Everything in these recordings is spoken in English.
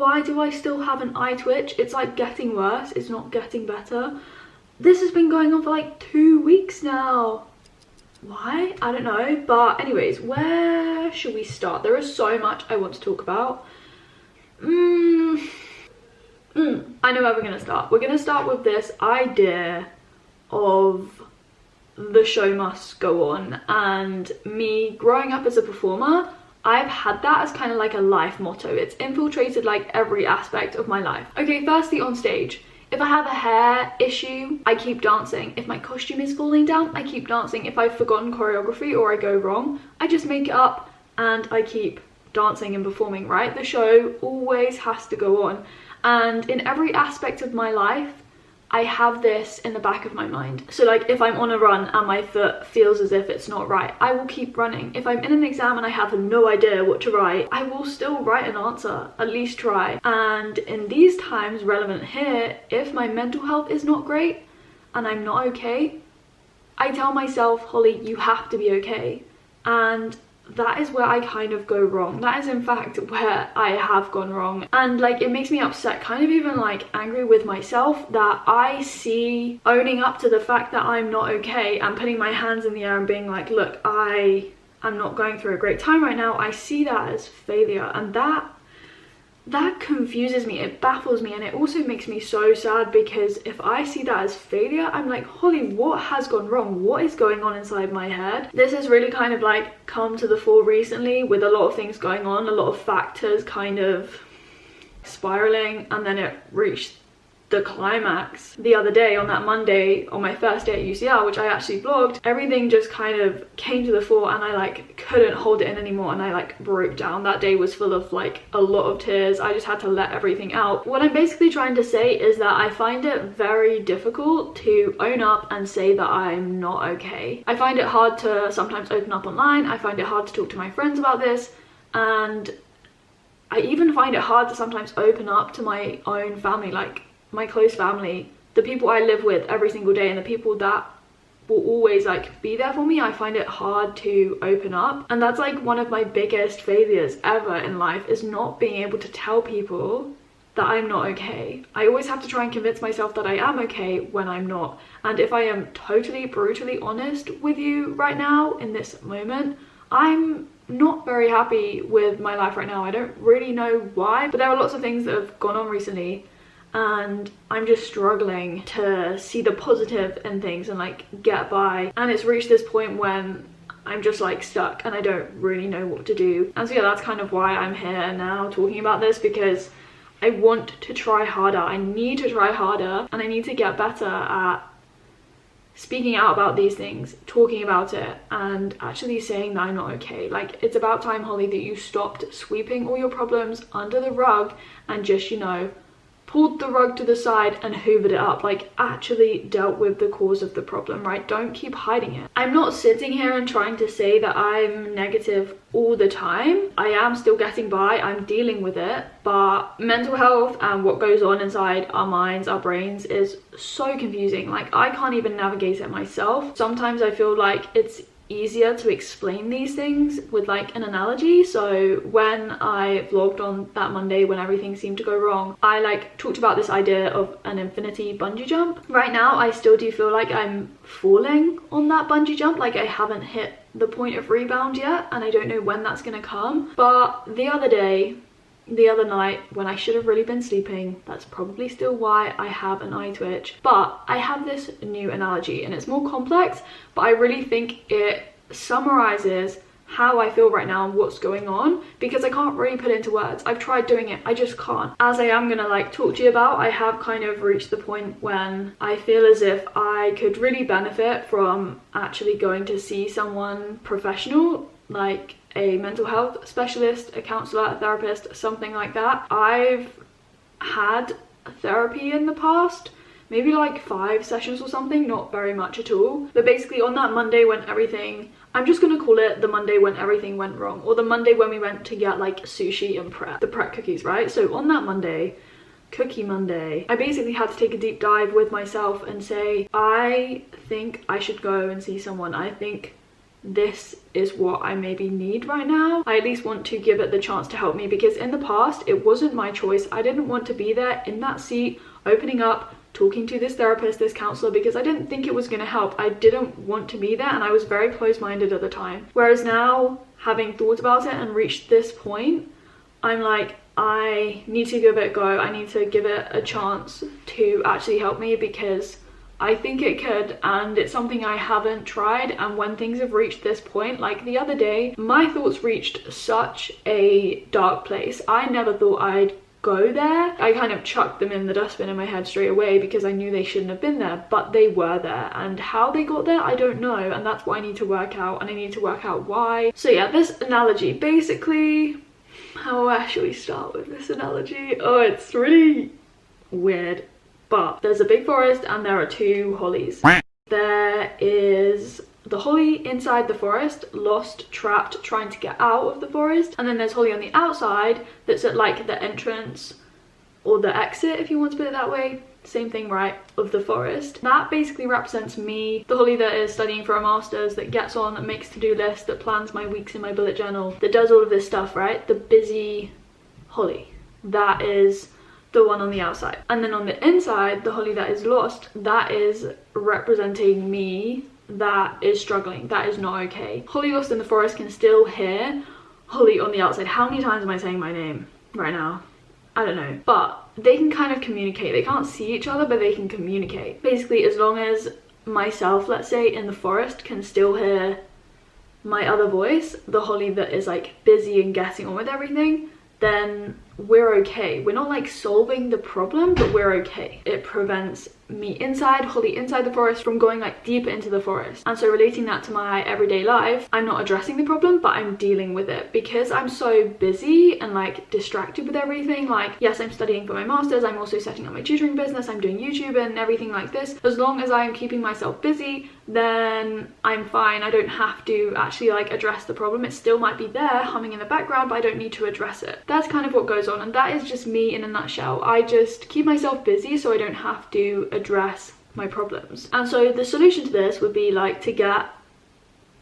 Why do I still have an eye twitch? It's like getting worse, it's not getting better. This has been going on for like 2 weeks now. Why? I don't know. But anyways, where should we start? There is so much I want to talk about. I know where we're gonna start. We're gonna start with this idea of the show must go on, and me growing up as a performer, I've had that as kind of like a life motto. It's infiltrated like every aspect of my life. Okay, firstly, on stage, if I have a hair issue, I keep dancing. If my costume is falling down, I keep dancing. If I've forgotten choreography or I go wrong, I just make it up and I keep dancing and performing, right? The show always has to go on. And in every aspect of my life, I have this in the back of my mind. So like if I'm on a run and my foot feels as if it's not right, I will keep running. If I'm in an exam and I have no idea what to write, I will still write an answer, at least try. And in these times, relevant here, if my mental health is not great and I'm not okay, I tell myself, Holly, you have to be okay. And that is where I kind of go wrong. That is in fact where I have gone wrong. And like it makes me upset, kind of even like angry with myself, that I see owning up to the fact that I'm not okay and putting my hands in the air and being like, look, I am not going through a great time right now. I see that as failure, and that confuses me, it baffles me, and it also makes me so sad, because if I see that as failure, I'm like, Holly, what has gone wrong? What is going on inside my head? This has really kind of like come to the fore recently with a lot of things going on, a lot of factors kind of spiraling, and then it reached the climax the other day on that Monday on my first day at UCL, which I actually vlogged. Everything just kind of came to the fore and I like couldn't hold it in anymore, and I like broke down. That day was full of like a lot of tears. I just had to let everything out. What I'm basically trying to say is that I find it very difficult to own up and say that I'm not okay. I find it hard to sometimes open up online. I find it hard to talk to my friends about this, and I even find it hard to sometimes open up to my own family, like my close family, the people I live with every single day, and the people that will always like be there for me. I find it hard to open up, and that's like one of my biggest failures ever in life, is not being able to tell people that I'm not okay. I always have to try and convince myself that I am okay when I'm not. And if I am totally brutally honest with you right now in this moment, I'm not very happy with my life right now. I don't really know why, but there are lots of things that have gone on recently, and I'm just struggling to see the positive in things and like get by. And it's reached this point when I'm just like stuck and I don't really know what to do. And so yeah, that's kind of why I'm here now talking about this, because I want to try harder. I need to try harder, and I need to get better at speaking out about these things, talking about it, and actually saying that I'm not okay. Like, it's about time, Holly, that you stopped sweeping all your problems under the rug and just, you know, pulled the rug to the side and hoovered it up. Like, actually dealt with the cause of the problem, right? Don't keep hiding it. I'm not sitting here and trying to say that I'm negative all the time. I am still getting by, I'm dealing with it, but mental health and what goes on inside our minds, our brains, is so confusing. Like, I can't even navigate it myself. Sometimes I feel like it's easier to explain these things with like an analogy. So when I vlogged on that Monday when everything seemed to go wrong, I like talked about this idea of an infinity bungee jump. Right now I still do feel like I'm falling on that bungee jump, like I haven't hit the point of rebound yet, and I don't know when that's gonna come. But the other night when I should have really been sleeping, that's probably still why I have an eye twitch, but I have this new analogy, and it's more complex, but I really think it summarizes how I feel right now and what's going on, because I can't really put it into words. I've tried doing it, I just can't. As I am gonna like talk to you about, I have kind of reached the point when I feel as if I could really benefit from actually going to see someone professional, like a mental health specialist, a counselor, a therapist, something like that. I've had therapy in the past, maybe like 5 sessions or something, not very much at all. But basically on that Monday when everything, I'm just gonna call it the Monday when everything went wrong, or the Monday when we went to get like sushi and the prep cookies, right? So on that Monday, Cookie Monday, I basically had to take a deep dive with myself and say, I think I should go and see someone. I think this is what I maybe need right now. I at least want to give it the chance to help me, because in the past it wasn't my choice. I didn't want to be there in that seat, opening up, talking to this therapist, this counselor, because I didn't think it was going to help. I didn't want to be there, and I was very close-minded at the time. Whereas now, having thought about it and reached this point, I'm like, I need to give it a go. I need to give it a chance to actually help me, because I think it could, and it's something I haven't tried. And when things have reached this point, like the other day, my thoughts reached such a dark place. I never thought I'd go there. I kind of chucked them in the dustbin in my head straight away, because I knew they shouldn't have been there, but they were there, and how they got there I don't know, and that's what I need to work out, and I need to work out why. So yeah, this analogy, basically, how should we start with this analogy? Oh, it's really weird, but there's a big forest and there are two hollies. There is the holly inside the forest, lost, trapped, trying to get out of the forest, and then there's holly on the outside that's at like the entrance or the exit, if you want to put it that way, same thing, right, of the forest. That basically represents me, the holly that is studying for a master's, that gets on, that makes to-do lists, that plans my weeks in my bullet journal, that does all of this stuff, right? The busy holly, that is the one on the outside. And then on the inside, the holly that is lost, that is representing me, that is struggling, that is not okay. Holly lost in the forest can still hear holly on the outside. How many times am I saying my name right now? I don't know, but they can kind of communicate. They can't see each other, but they can communicate. Basically, as long as myself, let's say, in the forest can still hear my other voice, the holly that is like busy and getting on with everything, then we're okay. We're not like solving the problem, but we're okay. It prevents me inside, holly inside the forest, from going like deeper into the forest. And so relating that to my everyday life, I'm not addressing the problem, but I'm dealing with it, because I'm so busy and like distracted with everything. Like, yes, I'm studying for my master's, I'm also setting up my tutoring business, I'm doing YouTube and everything like this. As long as I'm keeping myself busy, then I'm fine. I don't have to actually like address the problem. It still might be there humming in the background, but I don't need to address it. That's kind of what goes on, and that is just me in a nutshell. I just keep myself busy so I don't have to address my problems. And so the solution to this would be like to get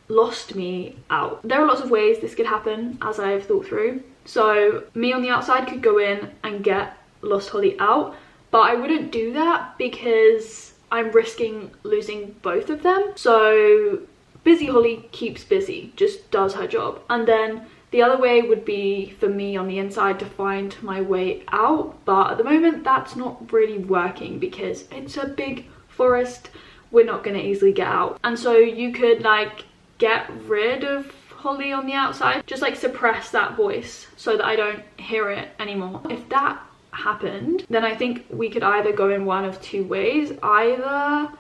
lost me out. There are lots of ways this could happen, as I've thought through. So me on the outside could go in and get lost holly out, but I wouldn't do that because I'm risking losing both of them. So busy holly keeps busy, just does her job. And then the other way would be for me on the inside to find my way out, but at the moment that's not really working because it's a big forest. We're not going to easily get out. And so you could like get rid of holly on the outside, just like suppress that voice so that I don't hear it anymore. If that happened, then I think we could either go in one of two ways. Either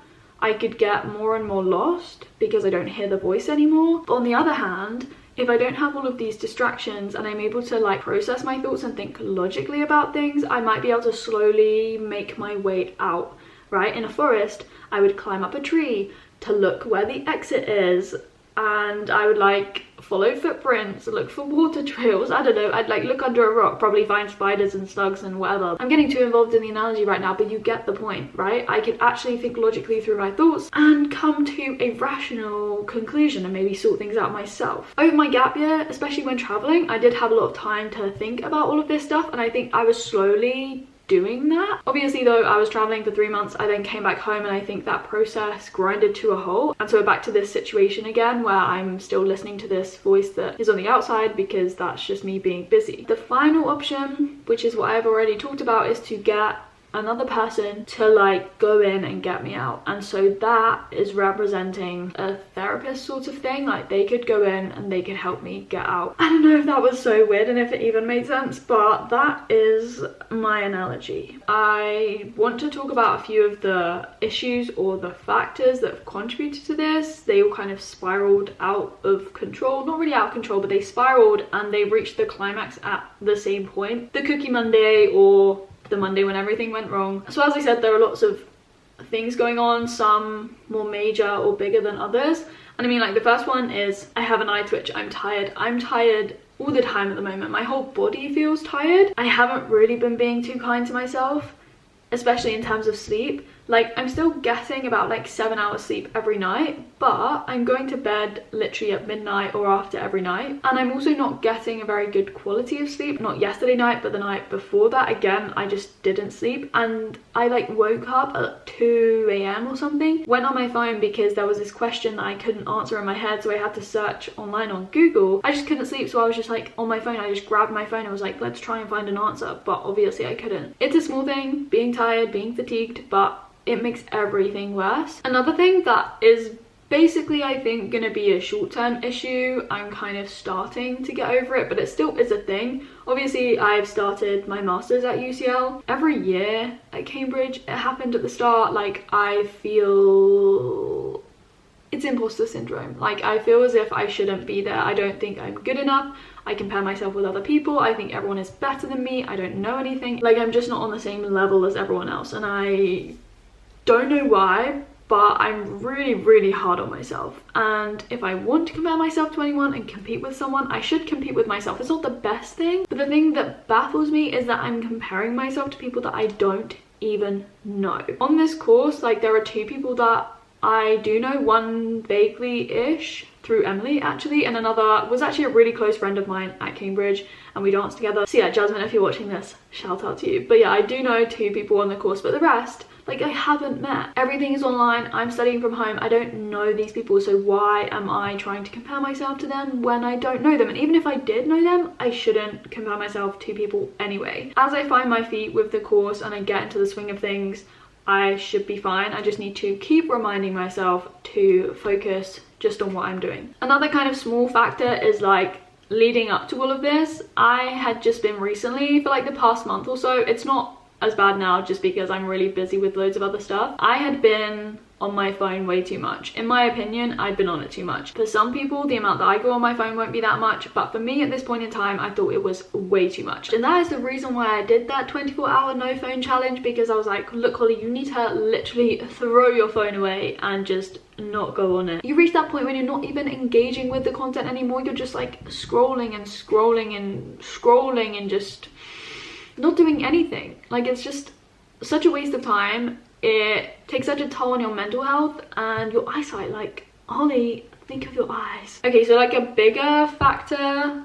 I could get more and more lost because I don't hear the voice anymore, but on the other hand, if I don't have all of these distractions and I'm able to like process my thoughts and think logically about things, I might be able to slowly make my way out, right? In a forest, I would climb up a tree to look where the exit is, and I would like follow footprints, look for water trails. I don't know, I'd like look under a rock, probably find spiders and slugs and whatever. I'm getting too involved in the analogy right now, but you get the point, right? I could actually think logically through my thoughts and come to a rational conclusion and maybe sort things out myself. Over my gap year, especially when traveling, I did have a lot of time to think about all of this stuff, and I think I was slowly doing that. Obviously though, I was traveling for 3 months. I then came back home and I think that process grinded to a halt, and so we're back to this situation again where I'm still listening to this voice that is on the outside because that's just me being busy. The final option, which is what I've already talked about, is to get another person to like go in and get me out. And so that is representing a therapist sort of thing. Like they could go in and they could help me get out. I don't know if that was so weird and if it even made sense, but that is my analogy. I want to talk about a few of the issues or the factors that have contributed to this. They all kind of spiraled out of control. Not really out of control, but they spiraled and they reached the climax at the same point. The Cookie Monday, or the Monday when everything went wrong. So as I said, there are lots of things going on, some more major or bigger than others. And I mean, like the first one is I have an eye twitch. I'm tired all the time at the moment. My whole body feels tired. I haven't really been being too kind to myself especially in terms of sleep. Like, I'm still getting about like 7 hours sleep every night, but I'm going to bed literally at midnight or after every night. And I'm also not getting a very good quality of sleep. Not yesterday night, but the night before that. Again, I just didn't sleep. And I like woke up at 2 a.m. or something. Went on my phone because there was this question that I couldn't answer in my head, so I had to search online on Google. I just couldn't sleep, so I was just like on my phone. I just grabbed my phone and was like, let's try and find an answer. But obviously I couldn't. It's a small thing, being tired, being fatigued, but it makes everything worse. Another thing that is basically, I think, gonna be a short-term issue, I'm kind of starting to get over it, but it still is a thing. Obviously, I've started my master's at UCL. Every year at Cambridge, it happened at the start, like, I feel it's imposter syndrome. Like, I feel as if I shouldn't be there. I don't think I'm good enough. I compare myself with other people. I think everyone is better than me. I don't know anything. Like, I'm just not on the same level as everyone else, and I don't know why, but I'm really hard on myself. And if I want to compare myself to anyone and compete with someone, I should compete with myself. It's not the best thing, but the thing that baffles me is that I'm comparing myself to people that I don't even know. On this course, like, there are 2 people that I do know, one vaguely-ish through Emily actually, and another was actually a really close friend of mine at Cambridge, and we danced together. So yeah, Jasmine, if you're watching this, shout out to you. But yeah, I do know 2 people on the course, but the rest, like, I haven't met. Everything is online. I'm studying from home. I don't know these people, so why am I trying to compare myself to them when I don't know them? And even if I did know them, I shouldn't compare myself to people anyway. As I find my feet with the course and I get into the swing of things, I should be fine. I just need to keep reminding myself to focus just on what I'm doing. Another kind of small factor is, like, leading up to all of this, I had just been recently, for like the past month or so, it's not as bad now just because I'm really busy with loads of other stuff, I had been on my phone way too much. In my opinion, I'd been on it too much. For some people, the amount that I go on my phone won't be that much, but for me at this point in time, I thought it was way too much. And that is the reason why I did that 24-hour no phone challenge, because I was like, look, Holly, you need to literally throw your phone away and just not go on it. You reach that point when you're not even engaging with the content anymore. You're just like scrolling and scrolling and scrolling and just not doing anything. Like, it's just such a waste of time. It takes such a toll on your mental health and your eyesight. Like, Holly, think of your eyes. Okay, so like a bigger factor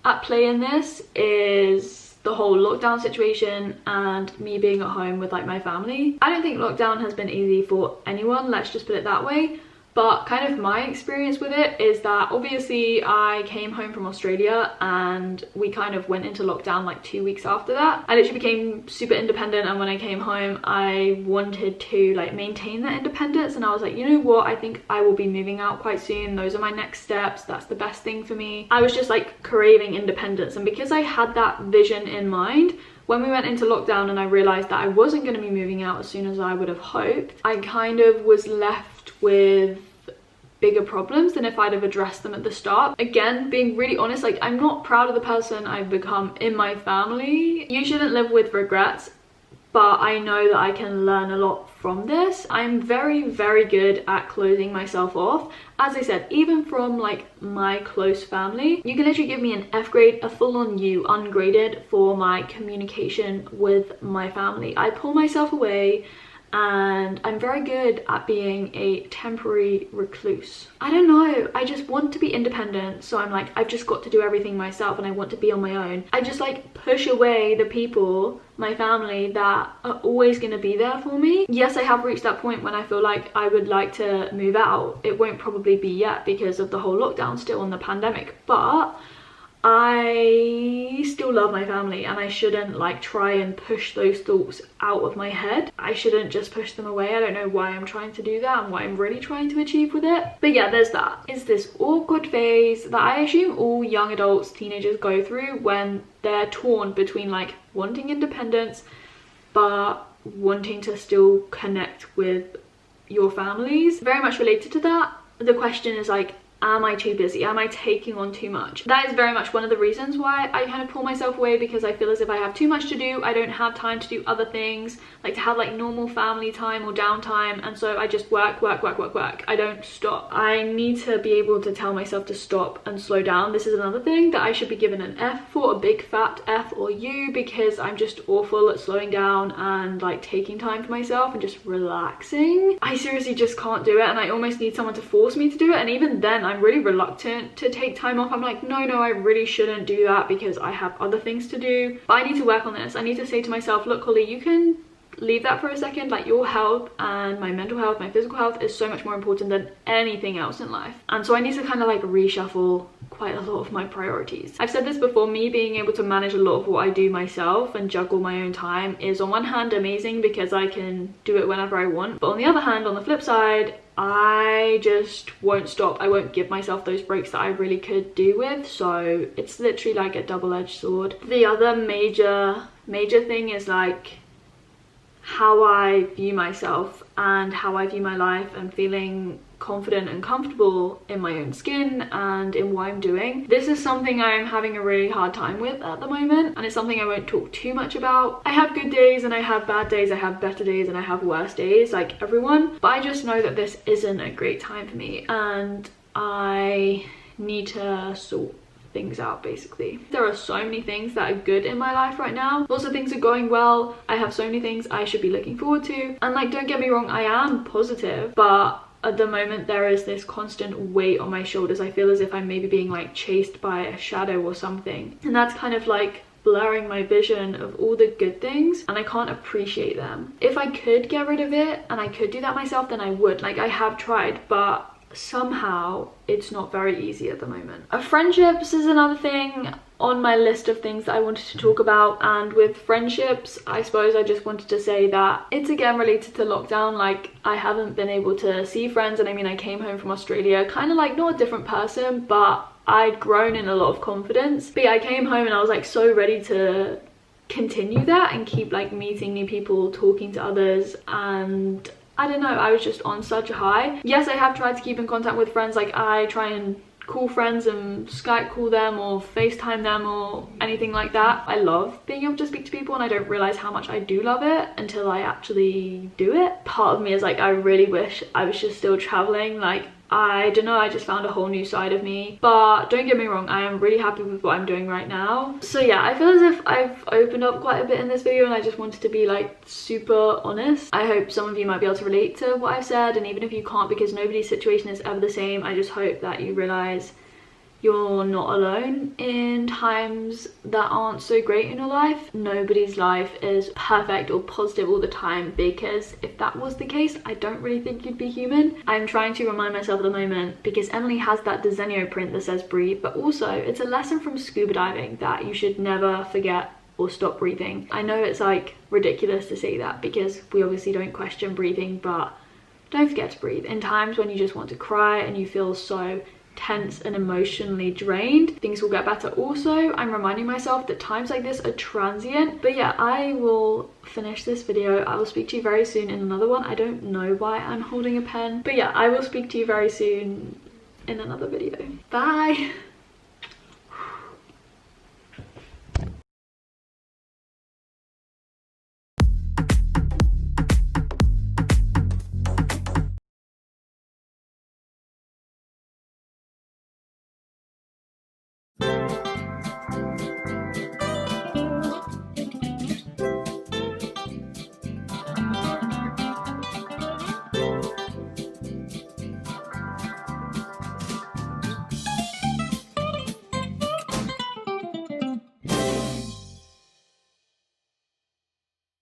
at play in this is the whole lockdown situation and me being at home with like my family. I don't think lockdown has been easy for anyone, let's just put it that way. But kind of my experience with it is that obviously I came home from Australia and we kind of went into lockdown like 2 weeks after that. I literally became super independent, and when I came home I wanted to like maintain that independence, and I was like, you know what, I think I will be moving out quite soon. Those are my next steps. That's the best thing for me. I was just like craving independence, and because I had that vision in mind, when we went into lockdown and I realized that I wasn't going to be moving out as soon as I would have hoped, I kind of was left with bigger problems than if I'd have addressed them at the start. Again, being really honest, like, I'm not proud of the person I've become in my family. You shouldn't live with regrets, but I know that I can learn a lot from this. I'm very good at closing myself off. As I said, even from like my close family, you can literally give me an F grade, a full-on U, ungraded, for my communication with my family. I pull myself away, and I'm very good at being a temporary recluse. I don't know, I just want to be independent, so I'm like, I've just got to do everything myself and I want to be on my own. I just like push away the people, my family, that are always going to be there for me. Yes, I have reached that point when I feel like I would like to move out. It won't probably be yet because of the whole lockdown still and the pandemic, but I still love my family, and I shouldn't like try and push those thoughts out of my head. I shouldn't just push them away. I don't know why I'm trying to do that and what I'm really trying to achieve with it. But yeah, there's that. It's this awkward phase that I assume all young adults, teenagers go through when they're torn between like wanting independence but wanting to still connect with your families. Very much related to that, the question is like, am I too busy? Am I taking on too much? That is very much one of the reasons why I kind of pull myself away, because I feel as if I have too much to do. I don't have time to do other things, like to have like normal family time or downtime, and so I just work. I don't stop. I need to be able to tell myself to stop and slow down. This is another thing that I should be given an F for, a big fat F or U, because I'm just awful at slowing down and like taking time for myself and just relaxing. I seriously just can't do it, and I almost need someone to force me to do it, and even then I'm really reluctant to take time off. I'm like, no, I really shouldn't do that because I have other things to do. But I need to work on this. I need to say to myself, look Holly, you can leave that for a second. Like, your health and my mental health, my physical health is so much more important than anything else in life. And so I need to kind of like reshuffle quite a lot of my priorities. I've said this before, me being able to manage a lot of what I do myself and juggle my own time is on one hand amazing because I can do it whenever I want, but on the other hand, on the flip side, I just won't stop. I won't give myself those breaks that I really could do with. So it's literally like a double-edged sword. The other major thing is like how I view myself and how I view my life, and feeling confident and comfortable in my own skin and in what I'm doing. This is something I'm having a really hard time with at the moment, and it's something I won't talk too much about. I have good days and I have bad days, I have better days and I have worse days, like everyone, but I just know that this isn't a great time for me and I need to sort things out. Basically, there are so many things that are good in my life right now. Also, things are going well. I have so many things I should be looking forward to, and like, don't get me wrong, I am positive, but at the moment there is this constant weight on my shoulders. I feel as if I'm maybe being like chased by a shadow or something, and that's kind of like blurring my vision of all the good things, and I can't appreciate them. If I could get rid of it and I could do that myself, then I would. Like, I have tried, but somehow it's not very easy at the moment. Friendships is another thing on my list of things that I wanted to talk about, and with friendships, I suppose I just wanted to say that it's again related to lockdown. Like, I haven't been able to see friends, and I mean, I came home from Australia kind of like not a different person, but I'd grown in a lot of confidence. But yeah, I came home and I was like so ready to continue that and keep like meeting new people, talking to others, and I don't know, I was just on such a high. Yes, I have tried to keep in contact with friends. Like, I try and call friends and Skype call them or FaceTime them or anything like that. I love being able to speak to people, and I don't realize how much I do love it until I actually do it. Part of me is like, I really wish I was just still traveling. Like, I don't know, I just found a whole new side of me. But don't get me wrong, I am really happy with what I'm doing right now. So yeah, I feel as if I've opened up quite a bit in this video, and I just wanted to be like super honest. I hope some of you might be able to relate to what I've said, and even if you can't, because nobody's situation is ever the same, I just hope that you realize you're not alone in times that aren't so great in your life. Nobody's life is perfect or positive all the time, because if that was the case, I don't really think you'd be human. I'm trying to remind myself at the moment, because Emily has that Desenio print that says breathe, but also it's a lesson from scuba diving that you should never forget or stop breathing. I know it's like ridiculous to say that because we obviously don't question breathing, but don't forget to breathe. In times when you just want to cry and you feel so tense and emotionally drained, things will get better. Also, I'm reminding myself that times like this are transient. But yeah, I will finish this video. I will speak to you very soon in another one. I don't know why I'm holding a pen, but yeah, I will speak to you very soon in another video. Bye.